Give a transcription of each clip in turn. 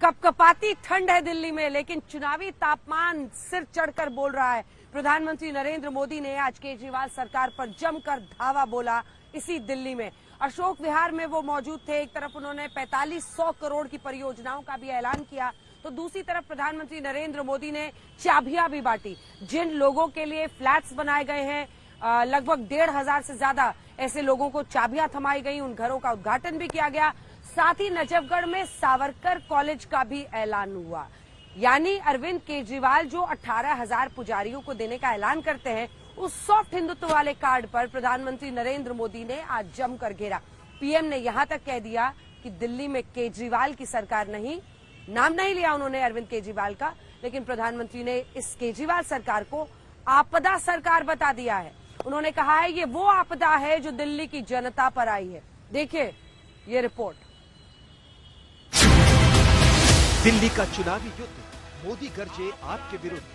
कपकपाती ठंड है दिल्ली में, लेकिन चुनावी तापमान सिर चढ़कर बोल रहा है। प्रधानमंत्री नरेंद्र मोदी ने आज केजरीवाल सरकार पर जमकर धावा बोला। इसी दिल्ली में अशोक विहार में वो मौजूद थे। एक तरफ उन्होंने 4500 करोड़ की परियोजनाओं का भी ऐलान किया, तो दूसरी तरफ प्रधानमंत्री नरेंद्र मोदी ने चाबियां भी बांटी। जिन लोगों के लिए फ्लैट्स बनाए गए हैं, लगभग 1500 से ज्यादा ऐसे लोगों को चाबियां थमाई गई, उन घरों का उद्घाटन भी किया गया। साथ ही नजफगढ़ में सावरकर कॉलेज का भी ऐलान हुआ। यानी अरविंद केजरीवाल जो 18,000 पुजारियों को देने का ऐलान करते हैं, उस सॉफ्ट हिंदुत्व वाले कार्ड पर प्रधानमंत्री नरेंद्र मोदी ने आज जमकर घेरा। पीएम ने यहां तक कह दिया कि दिल्ली में केजरीवाल की सरकार नहीं, नाम नहीं लिया उन्होंने अरविंद केजरीवाल का, लेकिन प्रधानमंत्री ने इस केजरीवाल सरकार को आपदा सरकार बता दिया है। उन्होंने कहा है ये वो आपदा है जो दिल्ली की जनता पर आई है। देखिए ये रिपोर्ट। दिल्ली का चुनावी युद्ध, मोदी गरजे आपके विरुद्ध।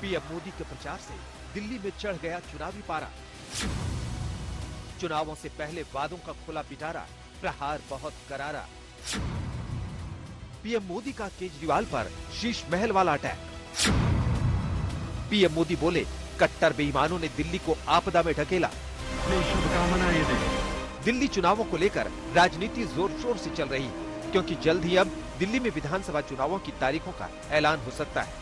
पीएम मोदी के प्रचार से दिल्ली में चढ़ गया चुनावी पारा। चुनावों से पहले वादों का खुला पिटारा, प्रहार बहुत करारा। पीएम मोदी का केजरीवाल पर शीश महल वाला अटैक। पीएम मोदी बोले, कट्टर बेईमानों ने दिल्ली को आपदा में ढकेला। शुभकामनाएं दें। दिल्ली चुनावों को लेकर राजनीति जोर शोर से चल रही है, क्योंकि जल्द ही अब दिल्ली में विधानसभा चुनावों की तारीखों का ऐलान हो सकता है।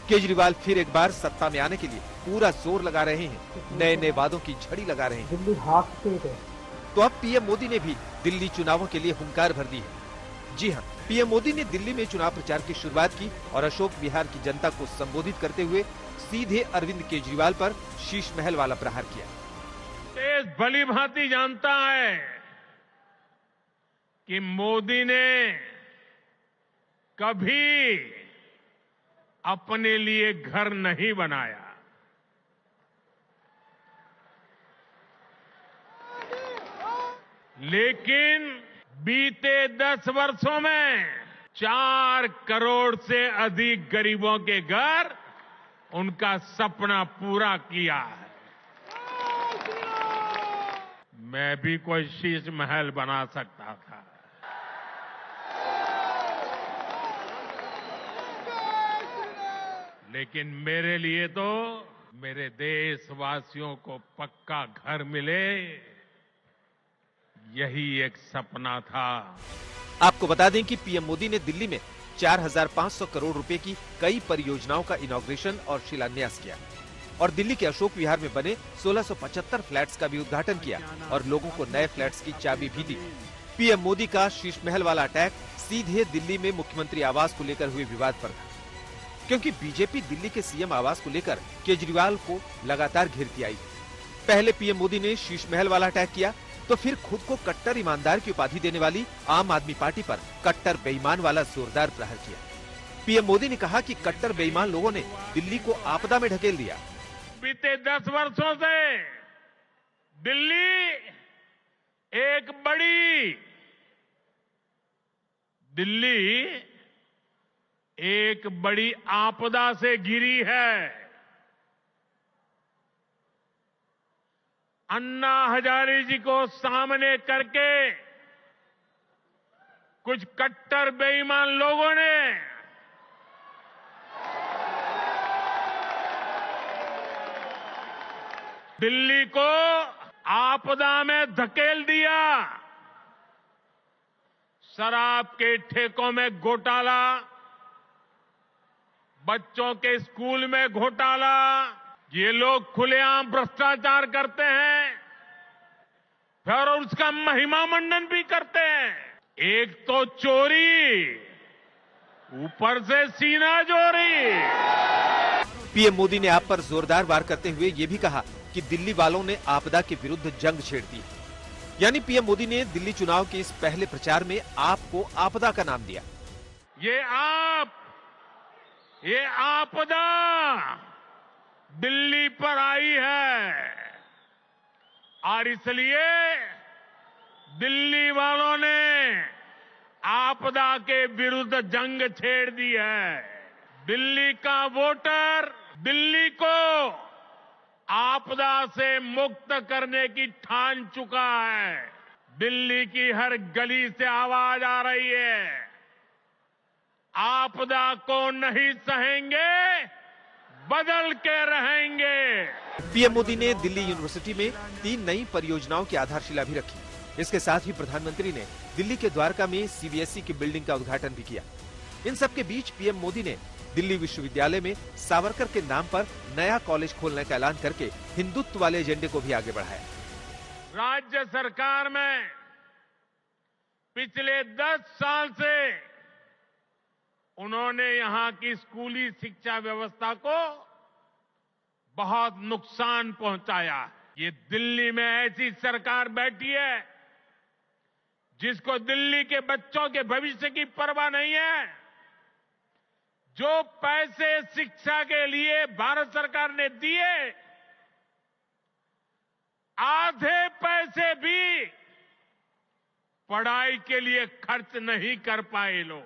केजरीवाल फिर एक बार सत्ता में आने के लिए पूरा जोर लगा रहे हैं, नए नए वादों की झड़ी लगा रहे हैं। दिल्ली हाफ स्टेट है। तो अब पीएम मोदी ने भी दिल्ली चुनावों के लिए हुंकार भर दी है। जी हाँ, पीएम मोदी ने दिल्ली में चुनाव प्रचार की शुरुआत की और अशोक विहार की जनता को संबोधित करते हुए सीधे अरविंद केजरीवाल पर शीश महल वाला प्रहार किया। देश भली भांति जानता है कि मोदी ने कभी अपने लिए घर नहीं बनाया। लेकिन बीते 10 वर्षों में 4 करोड़ से अधिक गरीबों के घर उनका सपना पूरा किया है। मैं भी कोई शीश महल बना सकता था, लेकिन मेरे लिए तो मेरे देशवासियों को पक्का घर मिले, यही एक सपना था। आपको बता दें कि पीएम मोदी ने दिल्ली में 4,500 करोड़ रुपए की कई परियोजनाओं का इनॉग्रेशन और शिलान्यास किया और दिल्ली के अशोक विहार में बने 1675 फ्लैट्स का भी उद्घाटन किया और लोगों को नए फ्लैट्स की चाबी भी दी। पीएम मोदी का शीश महल वाला अटैक सीधे दिल्ली में मुख्यमंत्री आवास को लेकर हुए विवाद पर था, क्योंकि बीजेपी दिल्ली के सीएम आवास को लेकर केजरीवाल को लगातार घेरती आई। पहले पीएम मोदी ने शीश महल वाला अटैक किया, तो फिर खुद को कट्टर ईमानदार की उपाधि देने वाली आम आदमी पार्टी पर कट्टर बेईमान वाला जोरदार प्रहार किया। पीएम मोदी ने कहा कि कट्टर बेईमान लोगों ने दिल्ली को आपदा में ढकेल दिया। बीते 10 वर्षों से दिल्ली एक बड़ी आपदा से घिरी है। अन्ना हजारे जी को सामने करके कुछ कट्टर बेईमान लोगों ने दिल्ली को आपदा में धकेल दिया। शराब के ठेकों में घोटाला, बच्चों के स्कूल में घोटाला, ये लोग खुलेआम भ्रष्टाचार करते हैं, फिर उसका महिमा मंडन भी करते हैं। एक तो चोरी, ऊपर से सीना चोरी। पीएम मोदी ने आप पर जोरदार वार करते हुए ये भी कहा कि दिल्ली वालों ने आपदा के विरुद्ध जंग छेड़ दी। यानी पीएम मोदी ने दिल्ली चुनाव के इस पहले प्रचार में आपको आपदा का नाम दिया। ये आपदा दिल्ली पर आई है और इसलिए दिल्ली वालों ने आपदा के विरुद्ध जंग छेड़ दी है। दिल्ली का वोटर दिल्ली को आपदा से मुक्त करने की ठान चुका है। दिल्ली की हर गली से आवाज आ रही है, आपदा को नहीं सहेंगे, बदल के रहेंगे। पीएम मोदी ने दिल्ली यूनिवर्सिटी में 3 नई परियोजनाओं की आधारशिला भी रखी। इसके साथ ही प्रधानमंत्री ने दिल्ली के द्वारका में सीबीएसई की बिल्डिंग का उद्घाटन भी किया। इन सब के बीच पीएम मोदी ने दिल्ली विश्वविद्यालय में सावरकर के नाम पर नया कॉलेज खोलने का ऐलान करके हिंदुत्व वाले एजेंडे को भी आगे बढ़ाया। राज्य सरकार में पिछले 10 साल से उन्होंने यहां की स्कूली शिक्षा व्यवस्था को बहुत नुकसान पहुंचाया। ये दिल्ली में ऐसी सरकार बैठी है जिसको दिल्ली के बच्चों के भविष्य की परवाह नहीं है। जो पैसे शिक्षा के लिए भारत सरकार ने दिए, आधे पैसे भी पढ़ाई के लिए खर्च नहीं कर पाए लोग।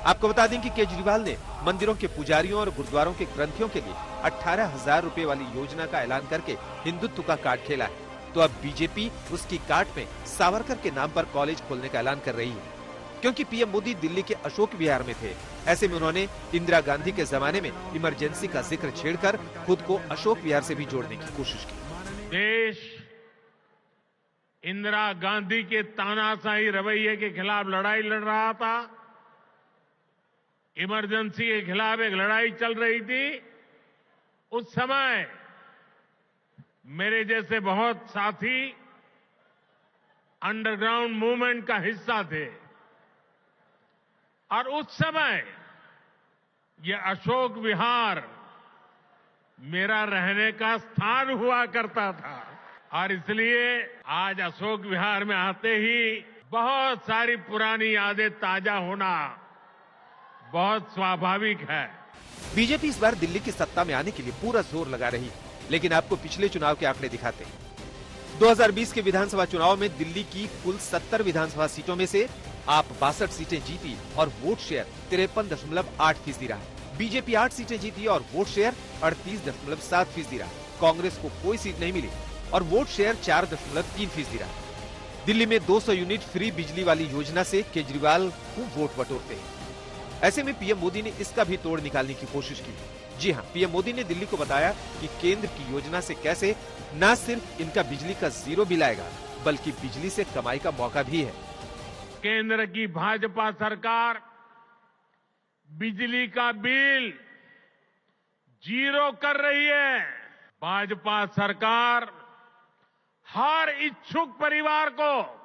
आपको बता दें कि केजरीवाल ने मंदिरों के पुजारियों और गुरुद्वारों के ग्रंथियों के लिए 18,000 रुपए वाली योजना का ऐलान करके हिंदुत्व का कार्ड खेला है। तो अब बीजेपी उसकी कार्ड में सावरकर के नाम पर कॉलेज खोलने का ऐलान कर रही है। क्योंकि पीएम मोदी दिल्ली के अशोक विहार में थे, ऐसे में उन्होंने इंदिरा गांधी के जमाने में इमरजेंसी का जिक्र छेड़कर खुद को अशोक विहार से भी जोड़ने की कोशिश की। देश इंदिरा गांधी के तानाशाही रवैये के खिलाफ लड़ाई लड़ रहा था। इमरजेंसी के खिलाफ एक लड़ाई चल रही थी। उस समय मेरे जैसे बहुत साथी अंडरग्राउंड मूवमेंट का हिस्सा थे और उस समय ये अशोक विहार मेरा रहने का स्थान हुआ करता था और इसलिए आज अशोक विहार में आते ही बहुत सारी पुरानी यादें ताजा होना बहुत स्वाभाविक है। बीजेपी इस बार दिल्ली की सत्ता में आने के लिए पूरा जोर लगा रही है, लेकिन आपको पिछले चुनाव के आंकड़े दिखाते हैं। 2020 के विधानसभा चुनाव में दिल्ली की कुल 70 विधानसभा सीटों में से आप 62 सीटें जीती और वोट शेयर 53.8% रहा। बीजेपी 8 सीटें जीती और वोट शेयर 38.7% रहा। कांग्रेस को कोई सीट नहीं मिली और वोट शेयर 4.3% रहा। दिल्ली में 200 यूनिट फ्री बिजली वाली योजना से केजरीवाल खूब वोट बटोरते हैं। ऐसे में पीएम मोदी ने इसका भी तोड़ निकालने की कोशिश की। जी हां, पीएम मोदी ने दिल्ली को बताया कि केंद्र की योजना से कैसे न सिर्फ इनका बिजली का 0 बिल आएगा, बल्कि बिजली से कमाई का मौका भी है। केंद्र की भाजपा सरकार बिजली का बिल 0 कर रही है। भाजपा सरकार हर इच्छुक परिवार को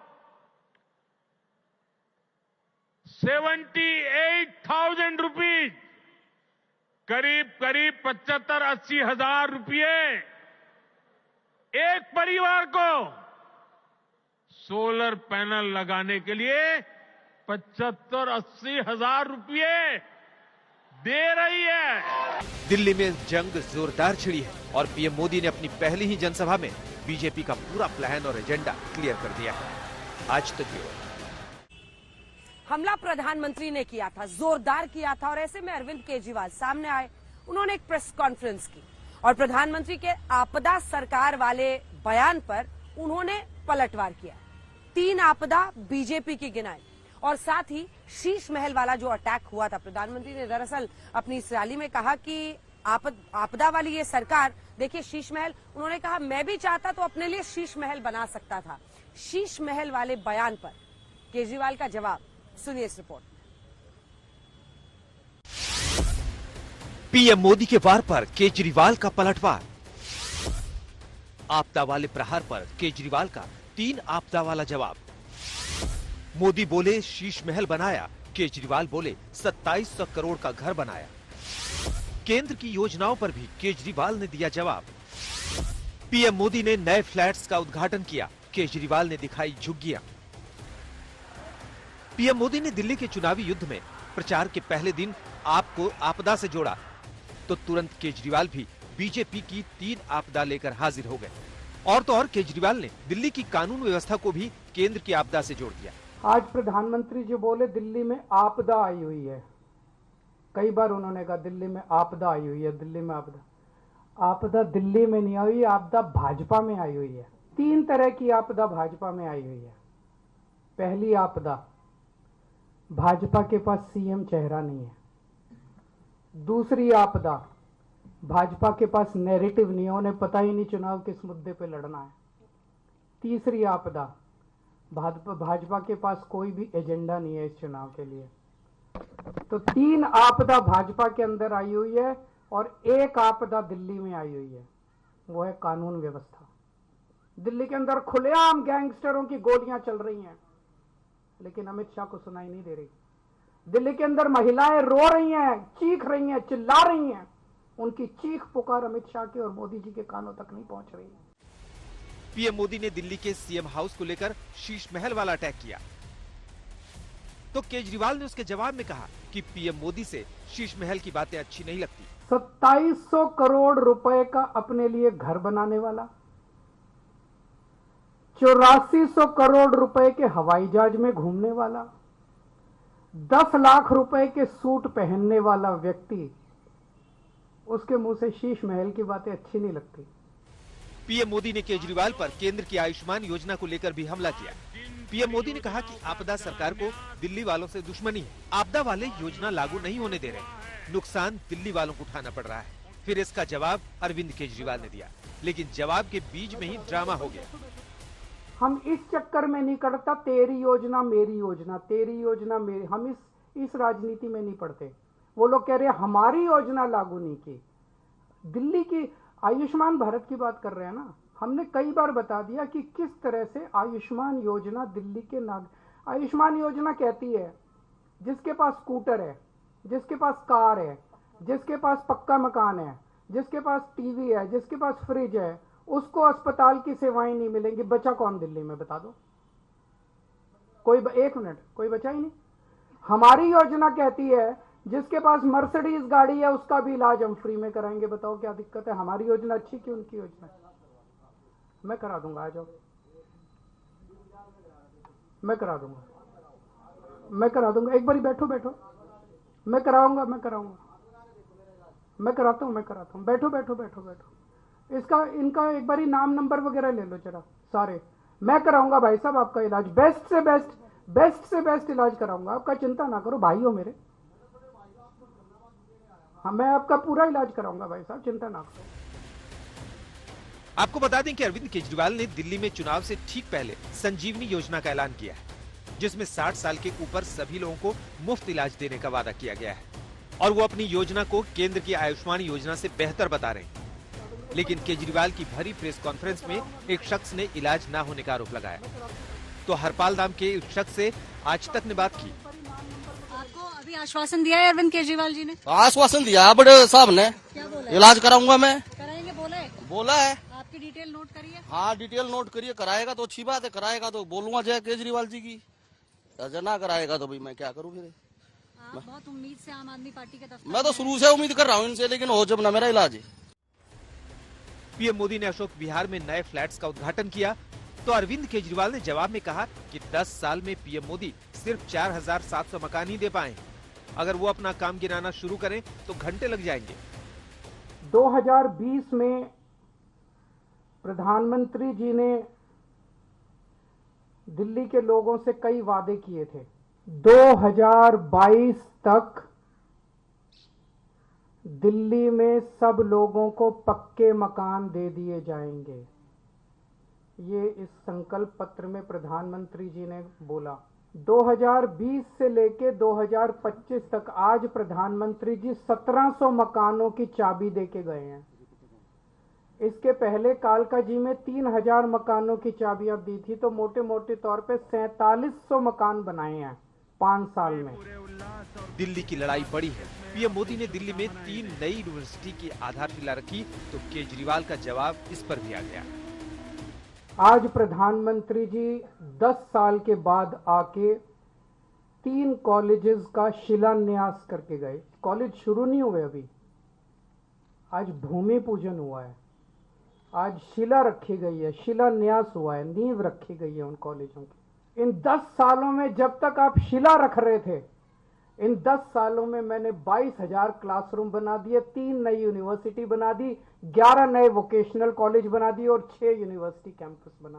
78,000 रुपीज, करीब 75-80 हजार रुपये एक परिवार को सोलर पैनल लगाने के लिए 75-80 हजार रुपये दे रही है। दिल्ली में जंग जोरदार छिड़ी है और पीएम मोदी ने अपनी पहली ही जनसभा में बीजेपी का पूरा प्लान और एजेंडा क्लियर कर दिया है। आज तक की ओर हमला प्रधानमंत्री ने किया था, जोरदार किया था और ऐसे में अरविंद केजरीवाल सामने आए। उन्होंने एक प्रेस कॉन्फ्रेंस की और प्रधानमंत्री के आपदा सरकार वाले बयान पर उन्होंने पलटवार किया। 3 आपदा बीजेपी की गिनाई और साथ ही शीश महल वाला जो अटैक हुआ था। प्रधानमंत्री ने दरअसल अपनी इस रैली में कहा कि आपदा वाली ये सरकार, देखिए शीश महल, उन्होंने कहा मैं भी चाहता तो अपने लिए शीश महल बना सकता था। शीश महल वाले बयान पर केजरीवाल का जवाब सुनिए इस रिपोर्ट। पीएम मोदी के वार पर केजरीवाल का पलटवार। आपदा वाले प्रहार पर केजरीवाल का 3 आपदा वाला जवाब। मोदी बोले शीश महल बनाया, केजरीवाल बोले 2700 करोड़ का घर बनाया। केंद्र की योजनाओं पर भी केजरीवाल ने दिया जवाब। पीएम मोदी ने नए फ्लैट्स का उद्घाटन किया, केजरीवाल ने दिखाई झुग्गियां। पीएम मोदी ने दिल्ली के चुनावी युद्ध में प्रचार के पहले दिन आपको आपदा से जोड़ा, तो तुरंत केजरीवाल भी बीजेपी की 3 आपदा लेकर हाजिर हो गए। और तो और केजरीवाल ने दिल्ली की कानून व्यवस्था को भी केंद्र की आपदा से जोड़ दिया। आज प्रधानमंत्री जी बोले दिल्ली में आपदा आई हुई है। कई बार उन्होंने कहा दिल्ली में आपदा आई हुई है, दिल्ली में आपदा। आपदा दिल्ली में नहीं आई, आपदा भाजपा में आई हुई है। 3 तरह की आपदा भाजपा में आई हुई है। पहली आपदा, भाजपा के पास सीएम चेहरा नहीं है। दूसरी आपदा, भाजपा के पास नैरेटिव नहीं है, उन्हें पता ही नहीं चुनाव किस मुद्दे पे लड़ना है। तीसरी आपदा, भाजपा के पास कोई भी एजेंडा नहीं है इस चुनाव के लिए। तो 3 आपदा भाजपा के अंदर आई हुई है और एक आपदा दिल्ली में आई हुई है, वो है कानून व्यवस्था। दिल्ली के अंदर खुलेआम गैंगस्टरों की गोलियां चल रही हैं, लेकिन अमित शाह को सुनाई नहीं दे रही। दिल्ली के अंदर महिलाएं रो रही हैं, चीख रही हैं, चिल्ला रही हैं, उनकी चीख पुकार अमित शाह के और मोदी जी के कानों तक नहीं पहुंच रही। पीएम मोदी ने दिल्ली के सीएम हाउस को लेकर शीश महल वाला अटैक किया, तो केजरीवाल ने उसके जवाब में कहा कि पीएम मोदी से शीश महल की बातें अच्छी नहीं लगती। 2700 करोड़ रुपए का अपने लिए घर बनाने वाला, 8400 करोड़ रुपए के हवाई जहाज में घूमने वाला, 10 लाख रुपए के सूट पहनने वाला व्यक्ति, उसके मुंह से शीश महल की बातें अच्छी नहीं लगती। पीएम मोदी ने केजरीवाल पर केंद्र की आयुष्मान योजना को लेकर भी हमला किया। पीएम मोदी ने कहा कि आपदा सरकार को दिल्ली वालों से दुश्मनी है, आपदा वाले योजना लागू नहीं होने दे रहे, नुकसान दिल्ली वालों को उठाना पड़ रहा है। फिर इसका जवाब अरविंद केजरीवाल ने दिया, लेकिन जवाब के बीच में ही ड्रामा हो गया। हम इस चक्कर में नहीं करता तेरी योजना मेरी योजना, तेरी योजना मेरी, हम इस राजनीति में नहीं पड़ते। वो लोग कह रहे हैं हमारी योजना लागू नहीं की। दिल्ली की आयुष्मान भारत की बात कर रहे हैं ना, हमने कई बार बता दिया कि किस तरह से आयुष्मान योजना दिल्ली के आयुष्मान योजना कहती है जिसके पास स्कूटर है, जिसके पास कार है, जिसके पास पक्का मकान है, जिसके पास टीवी है, जिसके पास फ्रिज है, उसको अस्पताल की सेवाएं नहीं मिलेंगी। बचा कौन दिल्ली में, बता दो कोई? एक मिनट, कोई बचा ही नहीं। हमारी योजना कहती है जिसके पास मर्सिडीज गाड़ी है उसका भी इलाज हम फ्री में कराएंगे। बताओ क्या दिक्कत है? हमारी योजना अच्छी कि उनकी योजना? मैं करा दूंगा, आ जाओ, मैं करा दूंगा, मैं करा दूंगा। एक बारी बैठो, मैं कराऊंगा, मैं कराता हूं, बैठो। इनका एक बारी नाम नंबर वगैरह ले लो जरा सारे। मैं कराऊंगा भाई साहब आपका इलाज, बेस्ट से बेस्ट इलाज कराऊंगा आपका, चिंता ना करो, भाई हो मेरे। हाँ, मैं आपका पूरा इलाज कराऊंगा भाई साहब, चिंता ना करो। आपको बता दें कि अरविंद केजरीवाल ने दिल्ली में चुनाव से ठीक पहले संजीवनी योजना का ऐलान किया है, जिसमें 60 साल के ऊपर सभी लोगों को मुफ्त इलाज देने का वादा किया गया है, और वो अपनी योजना को केंद्र की आयुष्मान योजना से बेहतर बता रहे हैं। लेकिन केजरीवाल की भरी प्रेस कॉन्फ्रेंस में एक शख्स ने इलाज न होने का आरोप लगाया, तो हरपाल नाम के इस शख्स से आज तक ने बात की। आपको अभी आश्वासन दिया है अरविंद केजरीवाल जी ने? आश्वासन दिया है बड़े साहब ने, क्या बोला? इलाज कराऊंगा मैं। कराएंगे बोला है। आपकी डिटेल नोट करिए। हाँ, डिटेल नोट करिए। कराएगा तो अच्छी बात है, कराएगा तो बोलूंगा जय केजरीवाल जी की। अगर ना कराएगा तो भाई मैं क्या करूँ फिर? आप बहुत उम्मीद से आम आदमी पार्टी के दफ्तर मैं तो शुरू से उम्मीद कर रहा हूँ इनसे, लेकिन हो जब ना मेरा इलाज। पीएम मोदी ने अशोक विहार में नए फ्लैट्स का उद्घाटन किया, तो अरविंद केजरीवाल ने जवाब में कहा कि 10 साल में पीएम मोदी सिर्फ 4700 मकान ही दे पाए। अगर वो अपना काम गिनाना शुरू करें तो घंटे लग जाएंगे। 2020 में प्रधानमंत्री जी ने दिल्ली के लोगों से कई वादे किए थे। 2022 तक दिल्ली में सब लोगों को पक्के मकान दे दिए जाएंगे, ये इस संकल्प पत्र में प्रधानमंत्री जी ने बोला। 2020 से लेके 2025 तक आज प्रधानमंत्री जी 1700 मकानों की चाबी देके गए हैं। इसके पहले कालका जी में 3000 मकानों की चाबियां दी थी, तो मोटे मोटे तौर पे 4700 मकान बनाए हैं 5 साल में। दिल्ली की लड़ाई बड़ी है। पीएम मोदी ने दिल्ली में 3 नई यूनिवर्सिटी की आधारशिला रखी, तो केजरीवाल का जवाब इस पर भी आ गया। आज प्रधानमंत्री जी 10 साल के बाद आके 3 कॉलेजेस का शिलान्यास करके गए। कॉलेज शुरू नहीं हुए अभी, आज भूमि पूजन हुआ है, आज शिला रखी गई है, शिलान्यास हुआ है, नींव रखी गई है उन कॉलेजों की। इन 10 सालों में जब तक आप शिला रख रहे थे, इन 10 सालों में मैंने 22,000 क्लासरूम बना दिए, 3 नई यूनिवर्सिटी बना दी, 11 नए वोकेशनल कॉलेज बना दिए और 6 यूनिवर्सिटी कैंपस बना